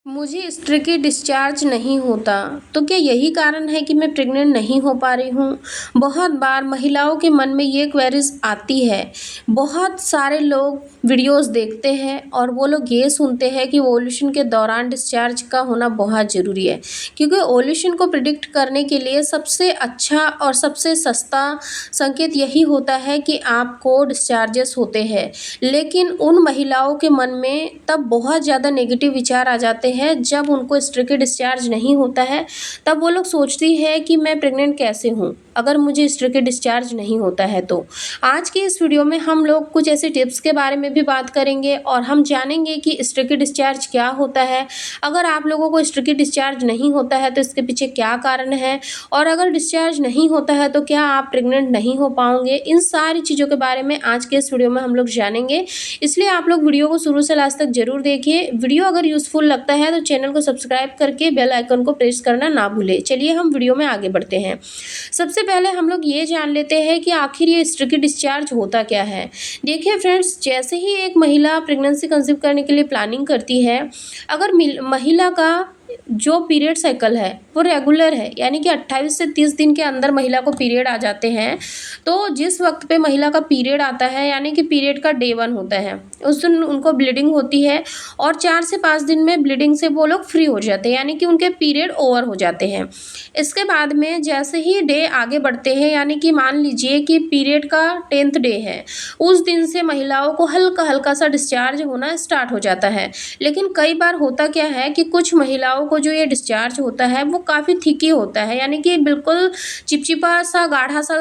मुझे strictly discharge नहीं होता, तो क्या यही कारण है कि मैं प्रेग्नेंट नहीं हो पा रही हूँ? बहुत बार महिलाओं के मन में ये क्वेरीज आती है। बहुत सारे लोग वीडियोस देखते हैं और वो लोग ये सुनते हैं कि ओव्यूलेशन के दौरान डिस्चार्ज का होना बहुत ज़रूरी है, क्योंकि ओव्यूलेशन को प्रिडिक्ट करने के लिए सबसे अच्छा और सबसे सस्ता संकेत यही होता है कि आपको डिस्चार्जेस होते हैं। लेकिन उन महिलाओं के मन में तब बहुत ज़्यादा नेगेटिव विचार आ जाते हैं जब उनको स्ट्रिक्टली डिस्चार्ज नहीं होता है। तब वो लोग सोचती है कि मैं प्रेग्नेंट कैसे हूँ अगर मुझे स्ट्रिक्टली डिस्चार्ज नहीं होता है तो। आज की इस वीडियो में हम लोग कुछ ऐसे टिप्स के बारे में भी बात करेंगे और हम जानेंगे कि स्ट्रिक्टली डिस्चार्ज क्या होता है। अगर आप लोगों को स्ट्रिक्टली डिस्चार्ज नहीं होता है तो इसके पीछे क्या कारण है, और अगर डिस्चार्ज नहीं होता है तो क्या आप प्रेग्नेंट नहीं हो पाओगे। इन सारी चीज़ों के बारे में आज के इस वीडियो में हम लोग जानेंगे, इसलिए आप लोग वीडियो को शुरू से लास्ट तक जरूर देखिए। वीडियो अगर यूजफुल लगता है तो चैनल को सब्सक्राइब करके बेल आइकन को प्रेस करना ना भूलें। चलिए हम वीडियो में आगे बढ़ते हैं। सबसे पहले हम लोग ये जान लेते हैं कि आखिर ये स्ट्रिक्टली डिस्चार्ज होता क्या है। देखिए फ्रेंड्स, जैसे ही एक महिला प्रेगनेंसी कंसीव करने के लिए प्लानिंग करती है, अगर महिला का जो पीरियड साइकिल है वो रेगुलर है, यानी कि 28 से 30 दिन के अंदर महिला को पीरियड आ जाते हैं, तो जिस वक्त पे महिला का पीरियड आता है यानी कि पीरियड का डे 1 होता है, उस दिन उनको ब्लीडिंग होती है और 4 से 5 दिन में ब्लीडिंग से वो लोग फ्री हो जाते हैं, यानी कि उनके पीरियड ओवर हो जाते हैं। इसके बाद में जैसे ही डे आगे बढ़ते हैं, यानी कि मान लीजिए कि पीरियड का 10th डे है, उस दिन से महिलाओं को हल्का हल्का सा डिस्चार्ज होना स्टार्ट हो जाता है। लेकिन कई बार होता क्या है कि कुछ महिलाओं को जो ये डिस्चार्ज होता है वो काफ़ी थिकी होता है, यानी कि बिल्कुल चिपचिपा सा गाढ़ा सा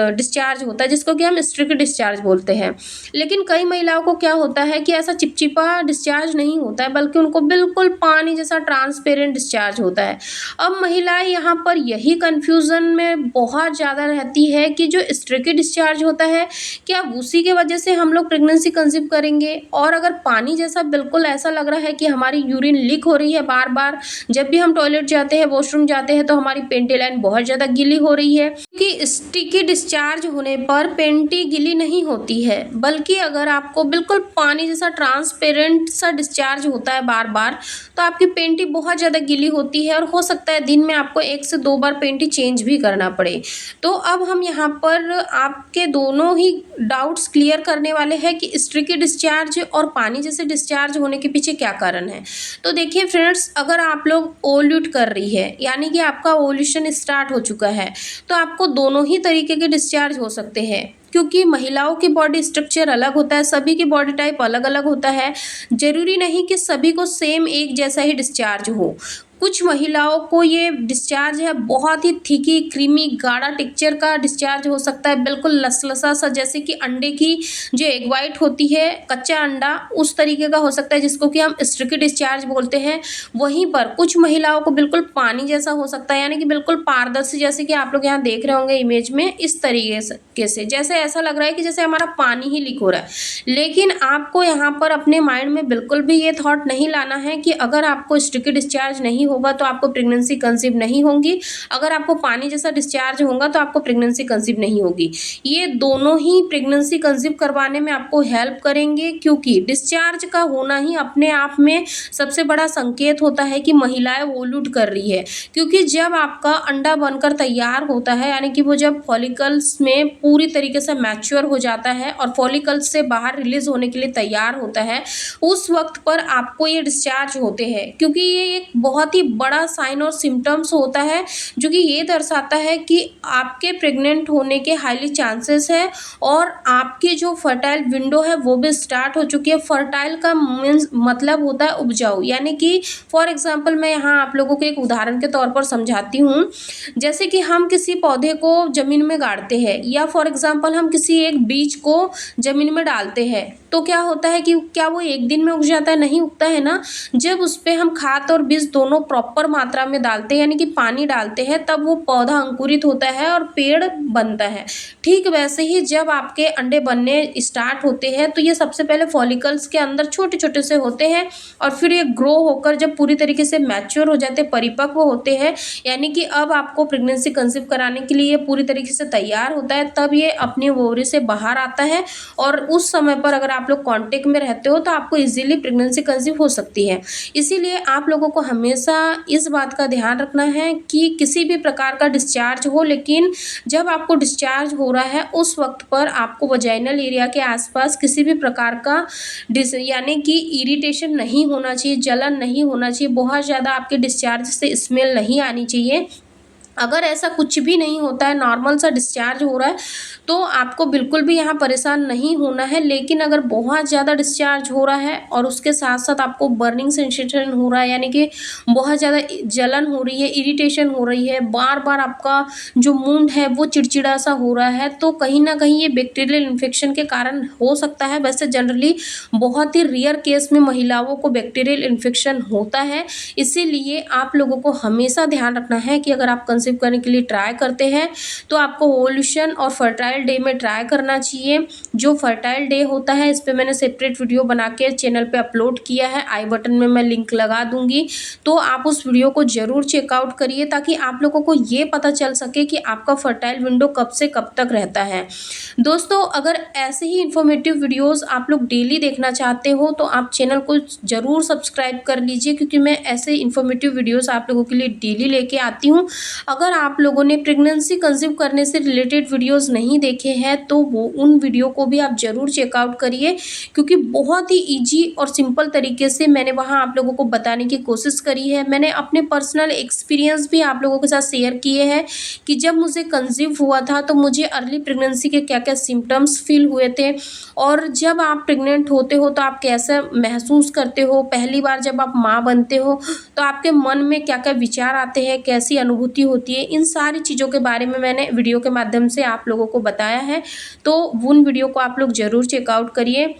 डिस्चार्ज होता है, जिसको कि हम स्ट्रिक्ट डिस्चार्ज बोलते हैं। लेकिन कई महिलाओं को क्या होता है कि ऐसा चिपचिपा डिस्चार्ज नहीं होता है, बल्कि उनको बिल्कुल पानी जैसा ट्रांसपेरेंट डिस्चार्ज होता है। अब महिलाएं यहाँ पर यही कन्फ्यूज़न में बहुत ज़्यादा रहती है कि जो स्ट्रिक्ट डिस्चार्ज होता है, क्या उसी के वजह से हम लोग प्रेगनेंसी कंसीव करेंगे। और अगर पानी जैसा बिल्कुल ऐसा लग रहा है कि हमारी यूरिन लीक हो रही है बार बार, जब भी हम टॉयलेट जाते हैं, वॉशरूम जाते हैं, तो हमारी पेंटी लाइन बहुत ज़्यादा गीली हो रही है, कि स्टिकी डिस्चार्ज होने पर पेंटी गीली नहीं होती है, बल्कि अगर आपको बिल्कुल पानी जैसा ट्रांसपेरेंट सा डिस्चार्ज होता है बार बार, तो आपकी पेंटी बहुत ज़्यादा गीली होती है और हो सकता है दिन में आपको 1 से 2 बार पेंटी चेंज भी करना पड़े। तो अब हम यहाँ पर आपके दोनों ही डाउट्स क्लियर करने वाले हैं कि स्टिकी डिस्चार्ज और पानी जैसे डिस्चार्ज होने के पीछे क्या कारण है। तो देखिए फ्रेंड्स, अगर आप लोग ओव्यूलेट कर रही है, यानी कि आपका ओव्यूलेशन स्टार्ट हो चुका है, तो आपको दोनों ही तरीके के डिस्चार्ज हो सकते हैं, क्योंकि महिलाओं की बॉडी स्ट्रक्चर अलग होता है, सभी की बॉडी टाइप अलग अलग होता है। जरूरी नहीं कि सभी को सेम एक जैसा ही डिस्चार्ज हो। कुछ महिलाओं को ये डिस्चार्ज है बहुत ही थिकी क्रीमी गाढ़ा टेक्सचर का डिस्चार्ज हो सकता है, बिल्कुल लसलसा सा, जैसे कि अंडे की जो एग वाइट होती है, कच्चा अंडा, उस तरीके का हो सकता है, जिसको कि हम स्टिकी डिस्चार्ज बोलते हैं। वहीं पर कुछ महिलाओं को बिल्कुल पानी जैसा हो सकता है, यानी कि बिल्कुल पारदर्शी, जैसे कि आप लोग यहाँ देख रहे होंगे इमेज में, इस तरीके से जैसे ऐसा लग रहा है कि जैसे हमारा पानी ही लीक हो रहा है। लेकिन आपको यहाँ पर अपने माइंड में बिल्कुल भी ये थॉट नहीं लाना है कि अगर आपको स्टिकी डिस्चार्ज नहीं होगा तो आपको प्रेगनेंसी कंसीव नहीं होगी, अगर आपको पानी जैसा डिस्चार्ज होगा तो आपको प्रेगनेंसी कंसीव नहीं होगी। ये दोनों ही प्रेगनेंसी कंसीव करवाने में आपको हेल्प करेंगे, क्योंकि डिस्चार्ज का होना ही अपने आप में सबसे बड़ा संकेत होता है कि महिलाएं ओव्यूलेट कर रही है। क्योंकि जब आपका अंडा बनकर तैयार होता है, यानी कि वो जब फॉलिकल्स में पूरी तरीके से मैच्योर हो जाता है और फॉलिकल्स से बाहर रिलीज होने के लिए तैयार होता है, उस वक्त पर आपको ये डिस्चार्ज होते हैं। क्योंकि ये एक बहुत ही बड़ा साइन और सिम्टम्स होता है, जो कि ये दर्शाता है कि आपके प्रेग्नेंट होने के हाईली चांसेस है और आपकी जो फर्टाइल विंडो है वो भी स्टार्ट हो चुकी है। फर्टाइल का मीन्स मतलब होता है उपजाऊ, यानी कि फॉर एग्जांपल मैं यहाँ आप लोगों को एक उदाहरण के तौर पर समझाती हूँ। जैसे कि हम किसी पौधे को जमीन में गाड़ते हैं, या फॉर एग्जांपल हम किसी एक बीज को जमीन में डालते हैं, तो क्या होता है कि क्या वो एक दिन में उग जाता है? नहीं उगता है ना। जब उस पर हम खाद और बीज दोनों प्रॉपर मात्रा में डालते हैं, यानी कि पानी डालते हैं, तब वो पौधा अंकुरित होता है और पेड़ बनता है। ठीक वैसे ही जब आपके अंडे बनने स्टार्ट होते हैं, तो ये सबसे पहले फॉलिकल्स के अंदर छोटे छोटे से होते हैं और फिर ये ग्रो होकर जब पूरी तरीके से मैच्योर हो जाते, परिपक्व होते हैं, यानी कि अब आपको प्रेगनेंसी कंसीव कराने के लिए पूरी तरीके से तैयार होता है, तब ये अपनी ओवरी से बाहर आता है। और उस समय पर अगर आप लोग कांटेक्ट में रहते हो तो आपको इजीली प्रेगनेंसी कंसीव हो सकती है। इसीलिए आप लोगों को हमेशा इस बात का ध्यान रखना है कि किसी भी प्रकार का डिस्चार्ज हो, लेकिन जब आपको डिस्चार्ज हो रहा है उस वक्त पर आपको वजाइनल एरिया के आसपास किसी भी प्रकार का यानी कि इरिटेशन नहीं होना चाहिए, जलन नहीं होना चाहिए, बहुत ज़्यादा आपके डिस्चार्ज से स्मेल नहीं आनी चाहिए। अगर ऐसा कुछ भी नहीं होता है, नॉर्मल सा डिस्चार्ज हो रहा है, तो आपको बिल्कुल भी यहाँ परेशान नहीं होना है। लेकिन अगर बहुत ज़्यादा डिस्चार्ज हो रहा है और उसके साथ साथ आपको बर्निंग सेंसेशन हो रहा है, यानी कि बहुत ज़्यादा जलन हो रही है, इरिटेशन हो रही है, बार बार आपका जो मूड है वो चिड़चिड़ा सा हो रहा है, तो कहीं ना कहीं ये बैक्टीरियल इन्फेक्शन के कारण हो सकता है। वैसे जनरली बहुत ही रेयर केस में महिलाओं को बैक्टीरियल इन्फेक्शन होता है। इसीलिए आप लोगों को हमेशा ध्यान रखना है कि अगर आप कंसीव करने के लिए ट्राई करते हैं तो आपको ओव्यूलेशन और फर्टाइल डे में ट्राई करना चाहिए। जो फर्टाइल डे होता है, इस पे मैंने सेपरेट वीडियो बना के चैनल पे अपलोड किया है, आई बटन में मैं लिंक लगा दूंगी, तो आप उस वीडियो को जरूर चेकआउट करिए ताकि आप लोगों को ये पता चल सके कि आपका फर्टाइल विंडो कब से कब तक रहता है। दोस्तों, अगर ऐसे ही इंफॉर्मेटिव वीडियोस आप लोग डेली देखना चाहते हो तो आप चैनल को ज़रूर सब्सक्राइब कर लीजिए, क्योंकि मैं ऐसे इंफॉर्मेटिव वीडियोस आप लोगों के लिए डेली लेके आती हूँ। अगर आप लोगों ने प्रेगनेंसी कंसीव करने से रिलेटेड वीडियोस नहीं देखे हैं तो वो उन वीडियो को भी आप ज़रूर चेकआउट करिए, क्योंकि बहुत ही ईजी और सिंपल तरीके से मैंने वहाँ आप लोगों को बताने की कोशिश करी है। मैंने अपने पर्सनल एक्सपीरियंस भी आप लोगों के साथ शेयर किए हैं कि जब मुझे कंसीव हुआ था तो मुझे अर्ली प्रेगनेंसी के क्या क्या सिम्टम्स फील हुए थे, और जब आप प्रेग्नेंट होते हो तो आप कैसा महसूस करते हो, पहली बार जब आप माँ बनते हो तो आपके मन में क्या क्या विचार आते हैं, कैसी अनुभूति होती है, इन सारी चीज़ों के बारे में मैंने वीडियो के माध्यम से आप लोगों को बताया है। तो उन वीडियो को आप लोग ज़रूर चेकआउट करिए।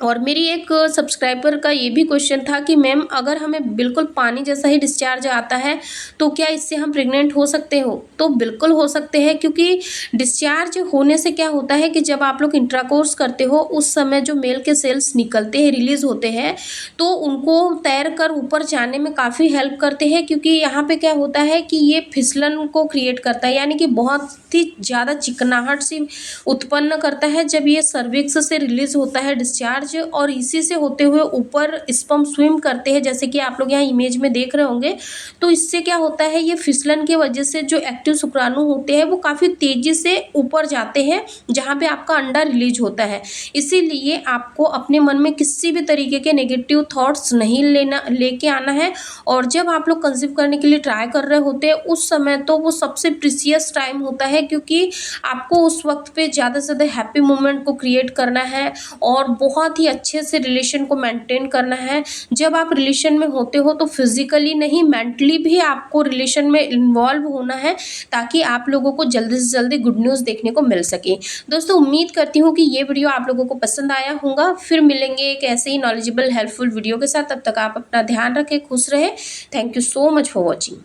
और मेरी एक सब्सक्राइबर का ये भी क्वेश्चन था कि मैम, अगर हमें बिल्कुल पानी जैसा ही डिस्चार्ज आता है तो क्या इससे हम प्रेग्नेंट हो सकते हो? तो बिल्कुल हो सकते हैं, क्योंकि डिस्चार्ज होने से क्या होता है कि जब आप लोग इंट्राकोर्स करते हो उस समय जो मेल के सेल्स निकलते हैं, रिलीज होते हैं, तो उनको तैर कर ऊपर जाने में काफ़ी हेल्प करते हैं, क्योंकि यहाँ पे क्या होता है कि ये फिसलन को क्रिएट करता है, यानी कि बहुत ही ज़्यादा चिकनाहट सी उत्पन्न करता है जब ये सर्विक्स से रिलीज होता है डिस्चार्ज, और इसी से होते हुए ऊपर स्पर्म स्विम करते हैं, जैसे कि आप लोग यहाँ इमेज में देख रहे होंगे। तो इससे क्या होता है, ये फिसलन की वजह से जो एक्टिव शुक्राणु होते हैं वो काफ़ी तेज़ी से ऊपर जाते हैं जहाँ पे आपका अंडा रिलीज होता है। इसीलिए आपको अपने मन में किसी भी तरीके के नेगेटिव थॉट्स नहीं लेके आना है। और जब आप लोग कंसीव करने के लिए ट्राई कर रहे होते हैं उस समय तो वो सबसे प्रीसियस टाइम होता है, क्योंकि आपको उस वक्त पे ज़्यादा से ज़्यादा हैप्पी मोमेंट को क्रिएट करना है और बहुत ही अच्छे से रिलेशन को मेंटेन करना है। जब आप रिलेशन में होते हो तो फिजिकली नहीं, मेंटली भी आपको रिलेशन में इन्वॉल्व होना है, ताकि आप लोगों को जल्दी से जल्दी गुड न्यूज़ देखने को मिल सके। दोस्तों, उम्मीद करती हूँ कि ये वीडियो आप लोगों को पसंद आया होगा। फिर मिलेंगे एक ऐसे ही नॉलेजेबल हेल्पफुल वीडियो के साथ। तब तक आप अपना ध्यान रखें, खुश रहें। Thank you so much for watching.